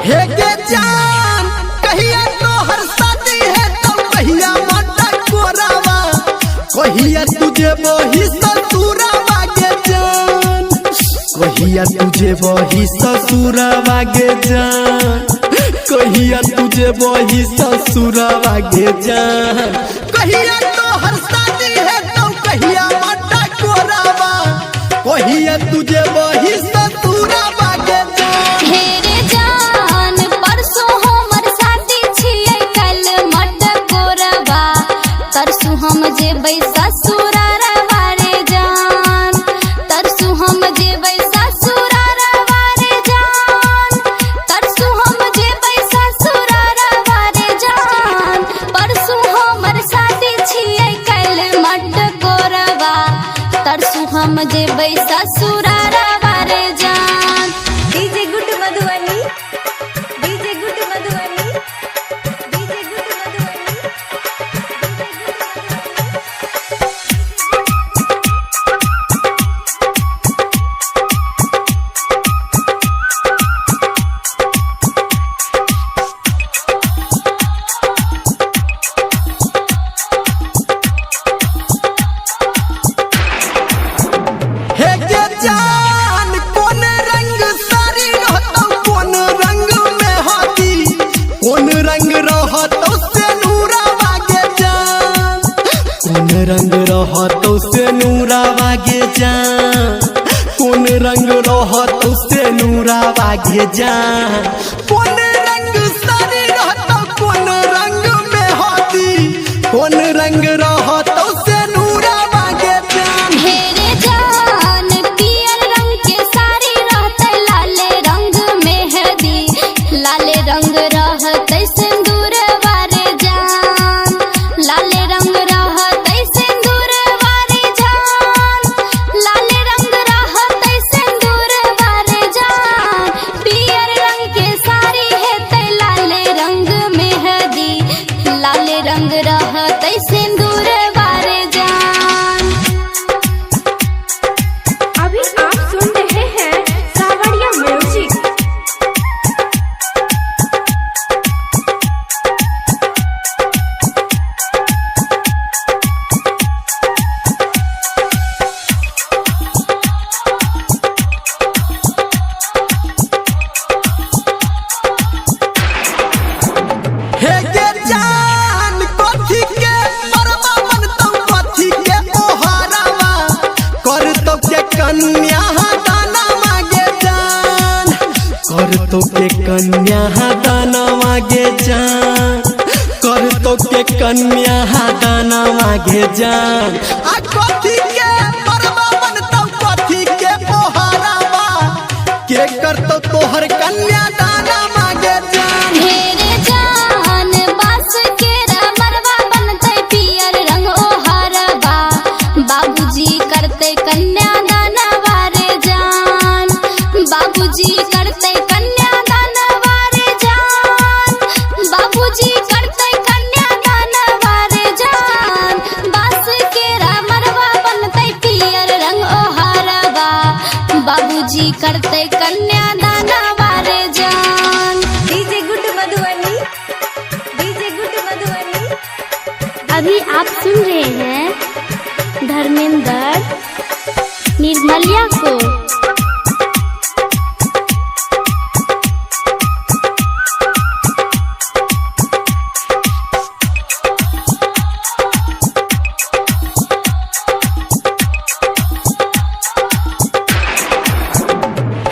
हे के जान कहिया तो हर शादी है तो कहिया माता कोरावा कहिया तुझे वही ससुरावा के जान कहिया तुझे वही ससुरावा के जान कहिया तुझे वही ससुरावा के जान कहिया तो हर शादी है तो कहिया माता कोरावा कहिया तुझे वही ससुरावा के जान हेरे जान परसों हमर शादी छियै कल मट कोरबा तरसू हम जेबै ससुरारवा रे जान तरसू हम जेबै ससुरारवा रे जान तरसू हम जेबै ससुरारवा रे जान परसू हमर शादी छियै कल मट कोरबा तरसू हम जेबै ससुरारवा रे जान। DJ good Madhubani DJ good Madhubani DJ good Madhubani. हे के जान कौन रंग सारी रहतो कौन रंग में हाथी कौन रंग रहतो से नूरावा के जान कौन रंग रहतो से नूरावा के जान कौन रंग रहतो से नूरावा के जान कौन रंग सारी रहतो कौन रंग में हाथी कौन रंग रहतो से नूरावा के जान हेरे जान पियर रंग के साड़ी रहते लाले रंग मेहंदी लाले रंग रहते सिंदूर वारे जान लाले रंग रहते सिंदूर वारे जान लाले रंग रहते सिंदूर वारे जान पियर रंग के साड़ी हेते लाले रंग मेहंदी लाले रंग रहते सिंदूर वारे जान। अभी आप सुन रहे हैं सावरिया म्यूजिक। हे के जान कथी के परवा बनतो कथी के ओहारावा करतो के कन्या दाना मांगे जान करतो के कन्या दाना मांगे जान करतो के कन्या दाना मांगे जान आ कथी के परवा बनतो कथी के ओहारावा के करतो तोहर कन्या दाना मांगे जान हेरे जान बास के मरवा बनते पियर रंग ओहरबा बाबूजी करते कन्यादान वारे जान बाबूजी करते कन्यादान वारे जान बाबूजी करते कन्यादान वारे जान बास के मरवा बनते पियर रंग ओहरबा बाबूजी करते कन्यादान वारे जान। DJ good Madhubani DJ good Madhubani. अभी आप सुन रहे हैं धर्मेंद्र निर्मलिया को।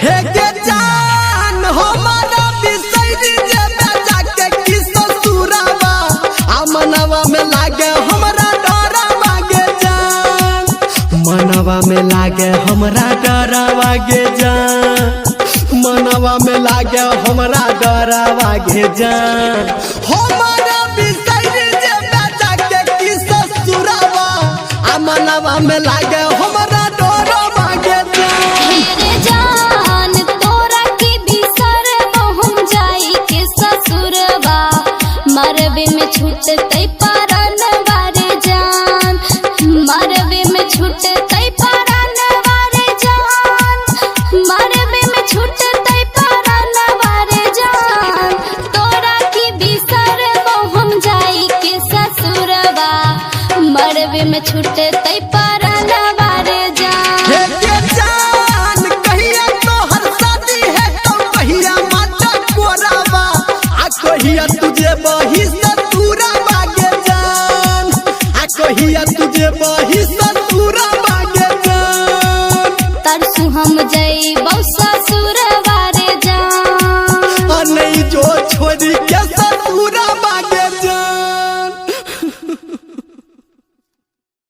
हे के जान हमारा बिसैरी जे बेटा के की ससुरावा आ मनवा में लागे हमरा डरावा गे जान मनवा में लागे हमरा डरावा गे जान मनवा में लागे हमरा डरावा गे जान हमारा बिसैरी जे बेटा के की ससुरावा आ मनवा में लागे हमरा डरावा गे जान हेरे जान तोरा की बिसर बहुम जाई के ससुरबा मरबे में छूटते पारन वारे जान मरबे में छूटते पारन वारे जान मरबे में छूटते पारन वारे जान तै परन बारे जान। हे के जान कहिया तोहर शादी है तो कहिया माता कोरावा आ कहिया तुझे बही ससुरा बागे जान आ कहिया तुझे बही ससुरा बागे जान। तरसू हम जई